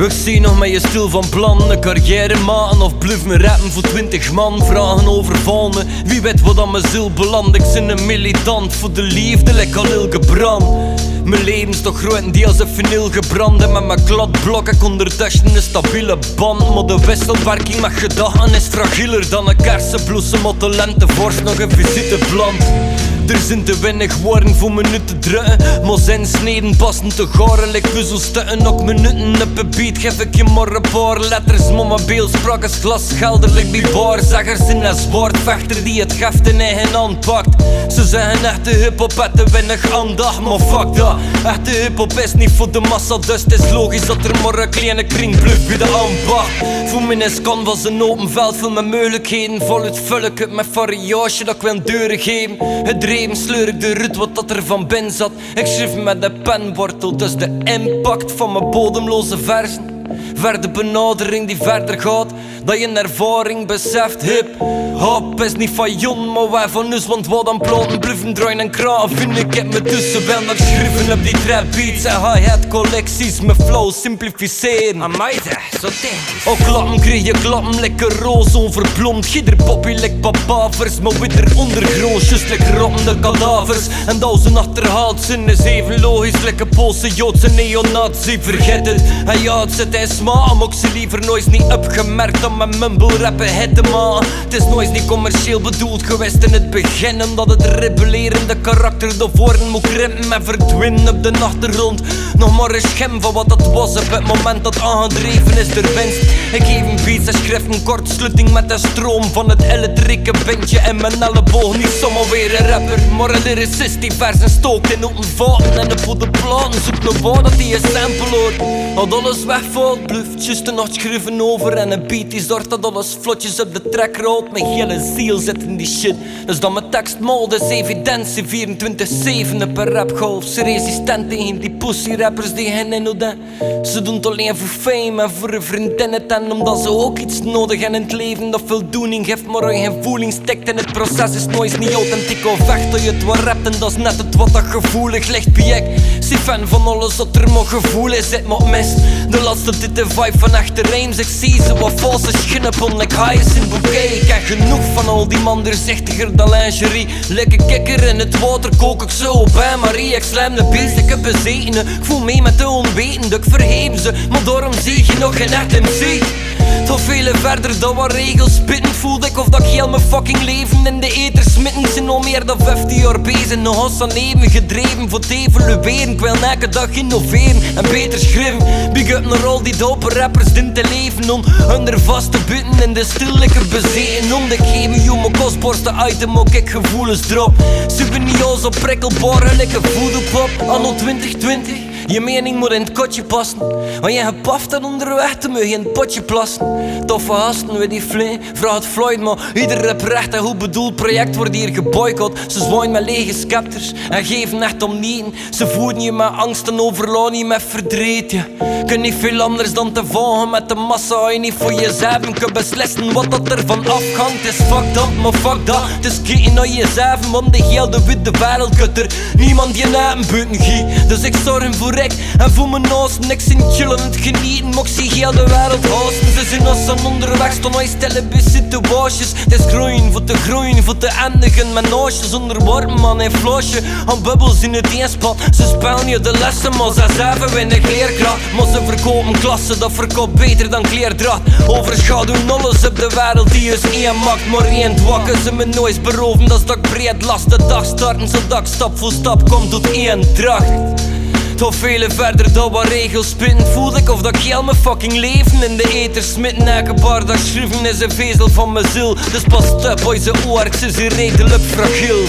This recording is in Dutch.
Ik zie nog met je stil van plan, een carrière maken of blijf me rappen voor 20 man. Vragen over volgende, wie weet wat aan mijn ziel belandt. Ik ben een militant voor de liefde, lekker al gebrand. Mijn leven is toch grotendeels een vinyl gebrand. En met mijn kladblok, ik ondertussen een stabiele band. Maar de wisselwerking met gedachten is fragieler dan een kersenbloesem. Op de lentevorst nog een visiteplan. Er zijn te weinig woorden voor minuten te drukken. Maar zijn sneden passen te garen, like puzzelstukken. Ook minuten op een beat geef ik je maar een paar letters. Maar mijn beeldspraak is glashelder, like die baarzeggers in een zwaardvechter die het geft in eigen hand pakt. Ze zeggen echte hiphop heeft te weinig aandacht, maar fuck dat. Echte hiphop is niet voor de massa, dus het is logisch dat er maar een kleine kring blijft bij de ambacht. Voor mij is canvas een open veld, veel met mogelijkheden. Voluit vul ik het met variage dat ik wil deuren geven. Het dreven sleur ik de rut wat dat er van binnen zat. Ik schreef met de penwortel, dus de impact van mijn bodemloze verzen. Verder benadering die verder gaat, dat je een ervaring beseft. Hip-hop is niet van Jon, maar wij van ons. Want wat aan platen bluffen draaien en kraan vind ik heb me tussen wel nog schrijven op die trap beats en hi-hat collecties. Mijn flow simplificeren. Amai zeg, zo technisch. Ook klappen kreeg je klappen, lekker roos onverblond. Gieder poppy lek papavers, maar witter ondergrond. Just like rottende kadavers. En dat ze achterhaald zijn is even logisch. Lekker Poolse Joodse neonazi, vergeet het. En ja, het zit in smaak, maar ik ze liever nooit niet opgemerkt dan mijn mumble rappen hitte man. Het is nooit niet commercieel bedoeld geweest in het begin, omdat het rebellerende karakter de woorden moet krimpen en verdwijnen op de achtergrond. Nog maar een schim van wat dat was op het moment dat aangedreven is door winst. Ik geef een beats en schrijf een kortsluiting met de stroom van het elektrieke bandje en mijn elleboog. Niet zomaar weer een rapper, maar een lyricist die versen stookt in open vaten en op de platen zoekt nog wat dat die een sample hoort. Als alles wegvalt, bluft just een nacht schrijven over en een beat die zorgt dat alles vlotjes op de track rolt. Mijn hele ziel zit in die shit, dus dat mijn tekstmode is evidentie 24/7 op een rapgolf. Ze resistent tegen die pussy rappers die hen in houden. Ze doen het alleen voor fame en voor een vriendinnen en omdat ze ook iets nodig hebben in het leven dat voldoening geeft, maar je geen voeling stikt in het proces is nooit niet authentiek of echt dat je het wat rapt en dat is net het wat dat gevoelig ligt. Piek, zie fan van alles dat er maar gevoel is, het maar mis. De laatste dit de vibe van echte rijms, ik zie ze wat valse schnippen, like highs in bouquet. Ik heb genoeg van al die man doorzichtiger dan lingerie. Lekker kikker in het water, kook ik zo bij Marie. Ik slijm de beest, ik heb bezetenen. Ik voel mee met de onwetende, ik verheef ze, maar daarom zie je nog geen echt MC. Toch vele verder dan wat regels spitten, voelde ik of dat ik heel mijn fucking leven in de ether smitten. Zijn al meer dan 15 jaar bezig, nog als aan leven gedreven voor te evolueren. Ik wil elke dag innoveren en beter schrijven. Big up naar al die dope rappers die te leven om onder vaste butten in de stil lekker bezeten. Om de geven je mijn kostbaarste item, ook ik gevoelens drop. Super niet al zo prikkelbaar, lekker voedelpop. Anno 2020. Je mening moet in het kotje passen, want je hebt paft en onderweg te mogen in het potje plassen. Toffe gasten met die flame, vraag het Floyd, maar ieder reprecht en goed bedoeld project wordt hier geboycott. Ze zwaaien met lege scepters en geven echt om nieten. Ze voeden je met angst en overladen je met verdriet. Je kunt niet veel anders dan te volgen met de massa. Je niet voor jezelf kunt beslissen wat dat er van afhangt. Het is fucked up, maar fuck dat. Het is kijken naar jezelf, want de hele witte wereld kunt er niemand je naam buiten giet. Dus ik zorg voor ik en voor mijn naast niks in chillen het genieten. Maar ik zie heel de wereld haasten. Ze zijn als aan onderweg, staan wij stellen bij situaties. Het is groeien, voor te eindigen met naasjes. Onderworpen man en flasje aan bubbels in het eenspad. Ze spelen je de lessen, maar ze zelf weinig leerkracht. Maar ze verkopen klassen, dat verkoopt beter dan kleerdracht. Overschaduwen alles op de wereld, die is één macht, maar één dwakken. Ze me nooit beroven, dat is dat ik breed last. De dag starten, zodat ik stap voor stap kom tot één dracht. Toch vele verder dan wat regels spitten, voel ik of dat ik heel mijn fucking leven in de ether smitten. Elke bar dat schrijven is een vezel van mijn ziel. Dus pas op, boy, zijn oorts is hier redelijk fragiel.